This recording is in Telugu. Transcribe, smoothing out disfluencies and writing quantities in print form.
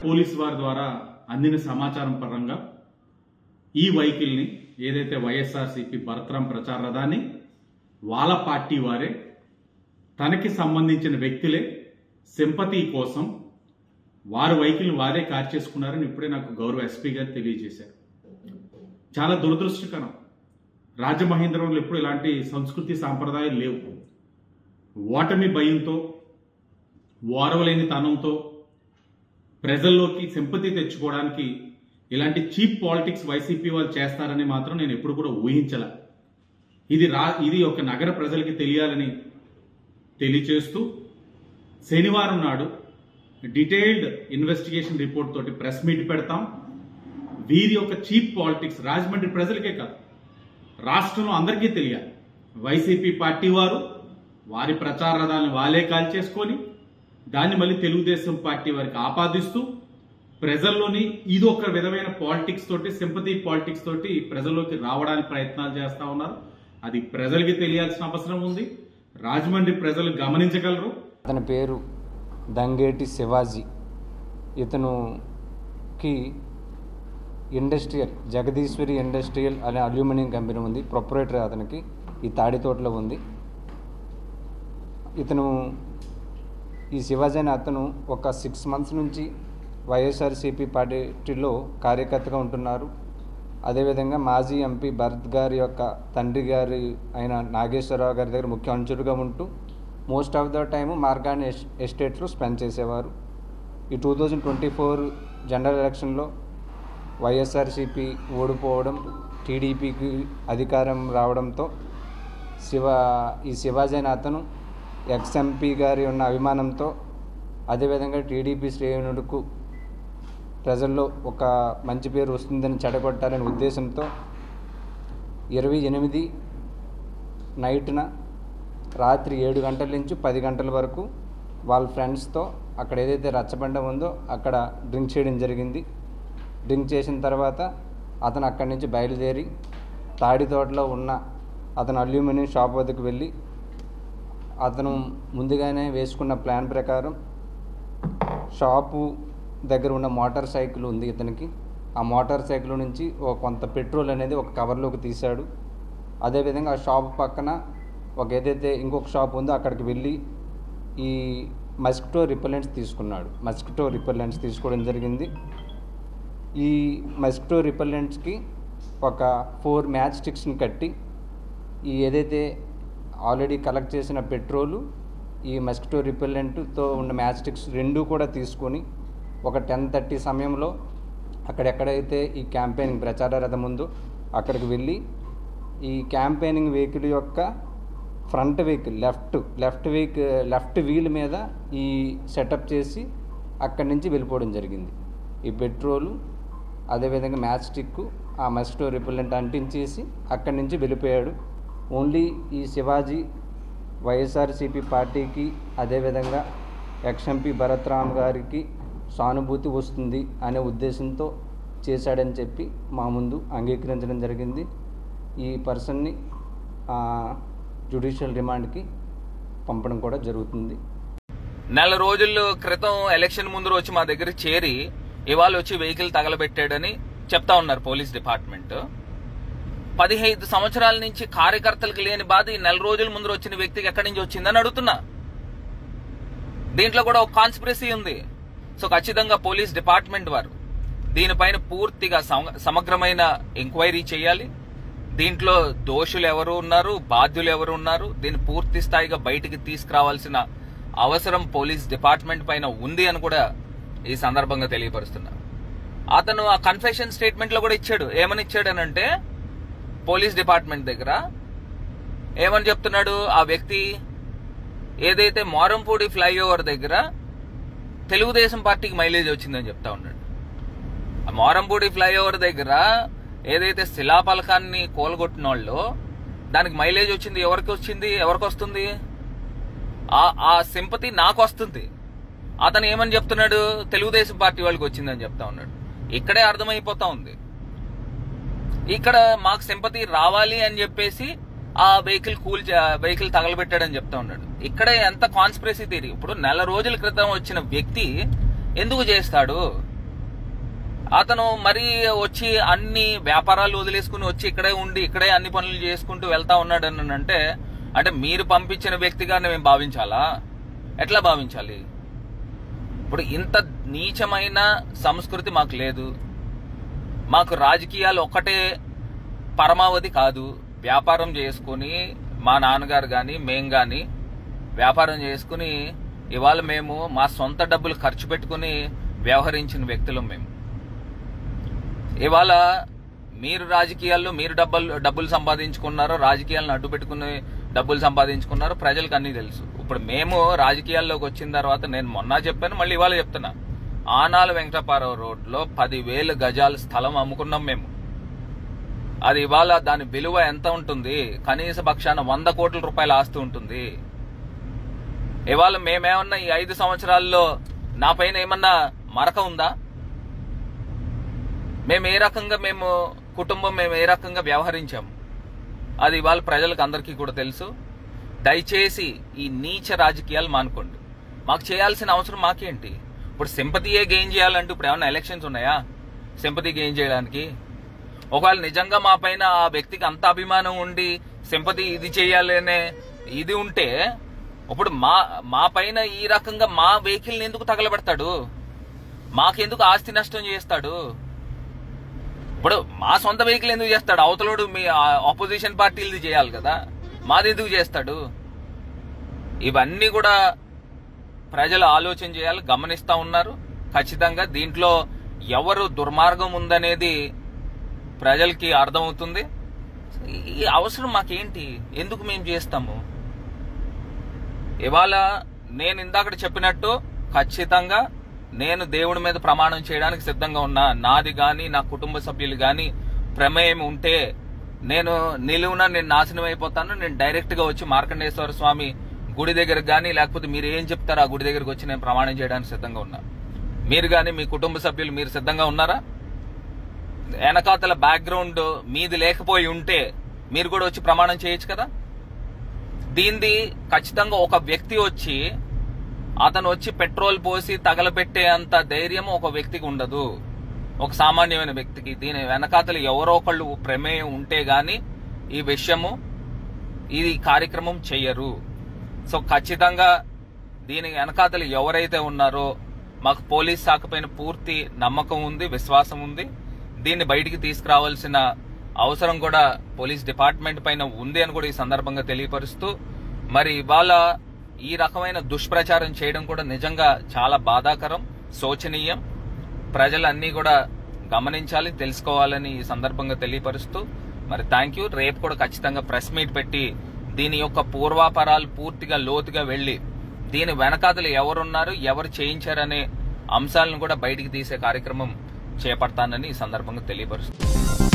పోలీసు వారి ద్వారా అందిన సమాచారం పరంగా ఈ వెహికల్ని ఏదైతే వైఎస్ఆర్సీపీ భరత్రాం ప్రచార రథాన్ని వాళ్ళ పార్టీ వారే తనకి సంబంధించిన వ్యక్తులే సింపతి కోసం వారి వెహికల్ని వారే కార్ చేసుకున్నారని ఇప్పుడే నాకు గౌరవ ఎస్పీ గారు తెలియజేశారు. చాలా దురదృష్టకరం. రాజమహేంద్రవరంలో ఎప్పుడు ఇలాంటి సంస్కృతి సాంప్రదాయాలు లేవు. ఓటమి భయంతో, ఓరవలేని తనంతో ప్రజల్లోకి సింపతి తెచ్చుకోవడానికి ఇలాంటి చీప్ పాలిటిక్స్ వైసీపీ వాళ్ళు చేస్తారని మాత్రం నేను ఎప్పుడు కూడా ఊహించలే. ఇది ఒక నగర ప్రజలకి తెలియాలని తెలియచేస్తూ శనివారం నాడు డీటెయిల్డ్ ఇన్వెస్టిగేషన్ రిపోర్ట్ తోటి ప్రెస్ మీట్ పెడతాం. వీరి యొక్క చీప్ పాలిటిక్స్ రాజమండ్రి ప్రజలకే కాదు, రాష్ట్రంలో అందరికీ తెలియాలి. వైసీపీ పార్టీ వారు వారి ప్రచార రథాలను వాళ్ళే కాల్ చేసుకొని దాన్ని మళ్ళీ తెలుగుదేశం పార్టీ వారికి ఆపాదిస్తూ ప్రజల్లోని ఇది ఒక విధమైన పాలిటిక్స్ తోటి, సింపతి పాలిటిక్స్ తోటి ప్రజల్లోకి రావడానికి ప్రయత్నాలు చేస్తా ఉన్నారు. అది ప్రజలకి తెలియాల్సిన అవసరం ఉంది. రాజమండ్రి ప్రజలు గమనించగలరు. అతని పేరు దంగేటి శివాజీ. ఇతనుకి ఇండస్ట్రియల్ జగదీశ్వరి ఇండస్ట్రియల్ అనే అల్యూమినియం కంపెనీ ఉంది. ప్రొపరేటర్ అతనికి ఈ తాడితోటలో ఉంది. ఈ శివాజీ అనే అతను ఒక 6 months నుంచి వైఎస్ఆర్సీపీ పార్టీలో కార్యకర్తగా ఉంటున్నారు. అదేవిధంగా మాజీ ఎంపీ భరత్ గారి యొక్క తండ్రి గారి అయిన నాగేశ్వరరావు గారి దగ్గర ముఖ్య అనుచరుగా ఉంటూ most of the time Morgan ఎస్టేట్లో స్పెండ్ చేసేవారు. ఈ 2024 జనరల్ ఎలక్షన్లో వైఎస్ఆర్సీపీ ఓడిపోవడం, టీడీపీకి అధికారం రావడంతో ఈ శివాజీ అనే అతను ఎక్స్ఎంపీ గారి ఉన్న అభిమానంతో, అదేవిధంగా టీడీపీ శ్రేణులకు ప్రజల్లో ఒక మంచి పేరు వస్తుందని చెడగొట్టాలనే ఉద్దేశంతో 28 నైట్న రాత్రి 7 గంటల నుంచి 10 గంటల వరకు వాళ్ళ ఫ్రెండ్స్తో అక్కడ ఏదైతే రచ్చబండ ఉందో అక్కడ డ్రింక్ చేయడం జరిగింది. డ్రింక్ చేసిన తర్వాత అతను అక్కడి నుంచి బయలుదేరి తాడితోటలో ఉన్న అతను అల్యూమినియం షాప్ వద్దకు వెళ్ళి అతను ముందుగానే వేసుకున్న ప్లాన్ ప్రకారం షాపు దగ్గర ఉన్న మోటార్ సైకిల్ ఉంది ఇతనికి. ఆ మోటార్ సైకిల్ నుంచి కొంత పెట్రోల్ అనేది ఒక కవర్లోకి తీశాడు. అదేవిధంగా ఆ షాప్ పక్కన ఏదైతే ఇంకొక షాప్ ఉందో అక్కడికి వెళ్ళి ఈ మస్కిటో రిపెల్లెంట్స్ తీసుకున్నాడు. మస్కిటో రిపెల్లెంట్స్ తీసుకోవడం జరిగింది. ఈ మస్కిటో రిపెల్లెంట్స్కి ఒక 4 మ్యాచ్ స్టిక్స్ని కట్టి ఈ ఏదైతే ఆల్రెడీ కలెక్ట్ చేసిన పెట్రోలు, ఈ మస్కిటో రిపెల్లెంట్తో ఉన్న మ్యాచ్ స్టిక్స్ రెండూ కూడా తీసుకొని ఒక 10:30 సమయంలో అక్కడెక్కడైతే ఈ క్యాంపెయినింగ్ ప్రచార రథం ఉందో అక్కడికి వెళ్ళి ఈ క్యాంపెయినింగ్ వెహికల్ యొక్క ఫ్రంట్ వెహికల్ లెఫ్ట్ వీల్ మీద ఈ సెటప్ చేసి అక్కడి నుంచి వెళ్ళిపోవడం జరిగింది. ఈ పెట్రోలు అదేవిధంగా మ్యాచ్ స్టిక్ ఆ మస్కిటో రిపెల్లెంట్ అంటించేసి అక్కడి నుంచి వెళ్ళిపోయాడు. ఓన్లీ ఈ శివాజీ వైఎస్ఆర్సీపీ పార్టీకి అదేవిధంగా ఎక్స్ఎంపీ భరత్రాం గారికి సానుభూతి వస్తుంది అనే ఉద్దేశంతో చేశాడని చెప్పి మా ముందు అంగీకరించడం జరిగింది. ఈ పర్సన్ని జ్యుడిషియల్ రిమాండ్కి పంపడం కూడా జరుగుతుంది. నెల రోజుల క్రితం ఎలక్షన్ ముందు వచ్చి మా దగ్గర చేరి ఇవాళ వచ్చి వెహికల్ తగలబెట్టాడని చెప్తా ఉన్నారు పోలీస్ డిపార్ట్మెంట్. 15 సంవత్సరాల నుంచి కార్యకర్తలకు లేని బాధ ఈ నెల రోజుల ముందు వచ్చిన వ్యక్తికి ఎక్కడి నుంచి వచ్చిందని అడుగుతున్నా. దీంట్లో కూడా ఒక కాన్స్పిరసీ ఉంది. సో ఖచ్చితంగా పోలీస్ డిపార్ట్మెంట్ వారు దీనిపైన పూర్తిగా సమగ్రమైన ఎంక్వైరీ చేయాలి. దీంట్లో దోషులు ఎవరు ఉన్నారు, బాధ్యులు ఎవరు ఉన్నారు, దీన్ని పూర్తి స్థాయిగా బయటికి తీసుకురావాల్సిన అవసరం పోలీస్ డిపార్ట్మెంట్ పైన ఉంది అని కూడా ఈ సందర్భంగా తెలియపరుస్తున్నా. అతను ఆ కన్ఫెషన్ స్టేట్మెంట్ లో కూడా ఇచ్చాడు. ఏమని ఇచ్చాడనంటే పోలీస్ డిపార్ట్మెంట్ దగ్గర ఏమని చెప్తున్నాడు, ఆ వ్యక్తి ఏదైతే మోరంపూడి ఫ్లైఓవర్ దగ్గర తెలుగుదేశం పార్టీకి మైలేజ్ వచ్చిందని చెప్తా ఉన్నాడు. ఆ మోరంపూడి ఫ్లైఓవర్ దగ్గర ఏదైతే శిలాపలకాన్ని కోలగొట్టిన వాళ్ళు దానికి మైలేజ్ వచ్చింది, ఎవరికి వస్తుంది? ఆ సింపతి నాకు వస్తుంది. అతను ఏమని చెప్తున్నాడు, తెలుగుదేశం పార్టీ వాళ్ళకి వచ్చిందని చెప్తా ఉన్నాడు. ఇక్కడే అర్థమైపోతా ఉంది. ఇక్కడ మాకు సింపతి రావాలి అని చెప్పేసి ఆ వెహికల్ తగలబెట్టాడని చెప్తా ఉన్నాడు. ఇక్కడే ఎంత కాన్స్పిరసీ థియరీ. ఇప్పుడు నెల రోజుల క్రితం వచ్చిన వ్యక్తి ఎందుకు చేస్తాడు? అతను మరీ వచ్చి అన్ని వ్యాపారాలు వదిలేసుకుని వచ్చి ఇక్కడే ఉండి ఇక్కడే అన్ని పనులు చేసుకుంటూ వెళ్తా ఉన్నాడు అని అంటే మీరు పంపించిన వ్యక్తిగా మేము భావించాలా? ఎట్లా భావించాలి? ఇప్పుడు ఇంత నీచమైన సంస్కృతి మాకు లేదు. మాకు రాజకీయాలు ఒక్కటే పరమావధి కాదు. వ్యాపారం చేసుకుని మా నాన్నగారు కానీ మేం కానీ వ్యాపారం చేసుకుని ఇవాళ మేము మా సొంత డబ్బులు ఖర్చు పెట్టుకుని వ్యవహరించిన వ్యక్తులం మేము. ఇవాళ మీరు రాజకీయాల్లో మీరు డబ్బులు సంపాదించుకున్నారో, రాజకీయాలను అడ్డు పెట్టుకుని డబ్బులు సంపాదించుకున్నారో ప్రజలకు అన్నీ తెలుసు. ఇప్పుడు మేము రాజకీయాల్లోకి వచ్చిన తర్వాత నేను మొన్న చెప్పాను, మళ్ళీ ఇవాళ చెప్తున్నా, ఆనాల వెంకటపారావు రోడ్లో 10,000 గజాల స్థలం అమ్ముకున్నాం మేము. అది ఇవాళ దాని విలువ ఎంత ఉంటుంది? కనీస పక్షాన 100 కోట్ల రూపాయల ఆస్తి ఉంటుంది. ఇవాళ మేమేమన్నా ఈ 5 సంవత్సరాల్లో నా పైన ఏమన్నా మరక ఉందా? మేము ఏ రకంగా కుటుంబం ఏ రకంగా వ్యవహరించాము అది ఇవాళ ప్రజలకు అందరికీ కూడా తెలుసు. దయచేసి ఈ నీచ రాజకీయాలు మానుకోండి. మాకు చేయాల్సిన అవసరం మాకేంటి? ఇప్పుడు సింపతియే గెయిన్ చేయాలంటే ఇప్పుడు ఏమన్నా ఎలక్షన్స్ ఉన్నాయా సింపతి గెయిన్ చేయడానికి? ఒకవేళ నిజంగా మా పైన ఆ వ్యక్తికి అంత అభిమానం ఉండి సింపతి ఇది చేయాలనే ఇది ఉంటే ఇప్పుడు మా పైన ఈ రకంగా మా వెహికల్ని ఎందుకు తగలబెడతాడు? మాకెందుకు ఆస్తి నష్టం చేస్తాడు? ఇప్పుడు మా సొంత వెహికల్ ఎందుకు చేస్తాడు? అవతలోడు మీ ఆపోజిషన్ పార్టీలది చేయాలి కదా, మాది ఎందుకు చేస్తాడు? ఇవన్నీ కూడా ప్రజలు ఆలోచన చేయాలి, గమనిస్తా ఉన్నారు. ఖచ్చితంగా దీంట్లో ఎవరు దుర్మార్గం ఉందనేది ప్రజలకి అర్థమవుతుంది. ఈ అవసరం మాకేంటి? ఎందుకు మేము చేస్తాము? ఇవాళ నేను ఇందాక చెప్పినట్టు ఖచ్చితంగా నేను దేవుడి మీద ప్రమాణం చేయడానికి సిద్ధంగా ఉన్నా. నాది గాని నా కుటుంబ సభ్యులు గాని ప్రమేయం ఉంటే నేను నిలువున నాశనం అయిపోతాను. నేను డైరెక్ట్ గా వచ్చి మార్కండేశ్వర స్వామి గుడి దగ్గరకు గానీ లేకపోతే మీరు ఏం చెప్తారో ఆ గుడి దగ్గరకు వచ్చి నేను ప్రమాణం చేయడానికి సిద్ధంగా ఉన్నా. మీరు గాని మీ కుటుంబ సభ్యులు మీరు సిద్ధంగా ఉన్నారా? వెనకాతల బ్యాక్గ్రౌండ్ మీది లేకపోయి ఉంటే మీరు కూడా వచ్చి ప్రమాణం చేయొచ్చు కదా. దీనిది ఖచ్చితంగా ఒక వ్యక్తి వచ్చి అతను వచ్చి పెట్రోల్ పోసి తగలపెట్టే అంత ధైర్యం ఒక వ్యక్తికి ఉండదు, ఒక సామాన్యమైన వ్యక్తికి. దీని వెనకాతలు ఎవరో ఒకళ్ళు ప్రమేయం ఉంటే గాని ఈ విషయము ఈ కార్యక్రమం చెయ్యరు. సో ఖచ్చితంగా దీని వెనకాతలు ఎవరైతే ఉన్నారో మాకు పోలీస్ శాఖ పైన పూర్తి నమ్మకం ఉంది, విశ్వాసం ఉంది. దీన్ని బయటికి తీసుకురావాల్సిన అవసరం కూడా పోలీస్ డిపార్ట్మెంట్ పైన ఉంది అని కూడా ఈ సందర్భంగా తెలియపరుస్తూ, మరి ఇవాళ ఈ రకమైన దుష్ప్రచారం చేయడం కూడా నిజంగా చాలా బాధాకరం, శోచనీయం. ప్రజలన్నీ కూడా గమనించాలి, తెలుసుకోవాలని ఈ సందర్భంగా తెలియపరుస్తూ మరి థ్యాంక్ యూ. రేపు కూడా ఖచ్చితంగా ప్రెస్ మీట్ పెట్టి దీని యొక్క పూర్వాపరాలు పూర్తిగా లోతుగా వెళ్లి దీని వెనకాతలు ఎవరున్నారు, ఎవరు చేయించారనే అంశాలను కూడా బయటికి తీసే కార్యక్రమం చేపడతానని ఈ సందర్భంగా తెలియపరుస్తూ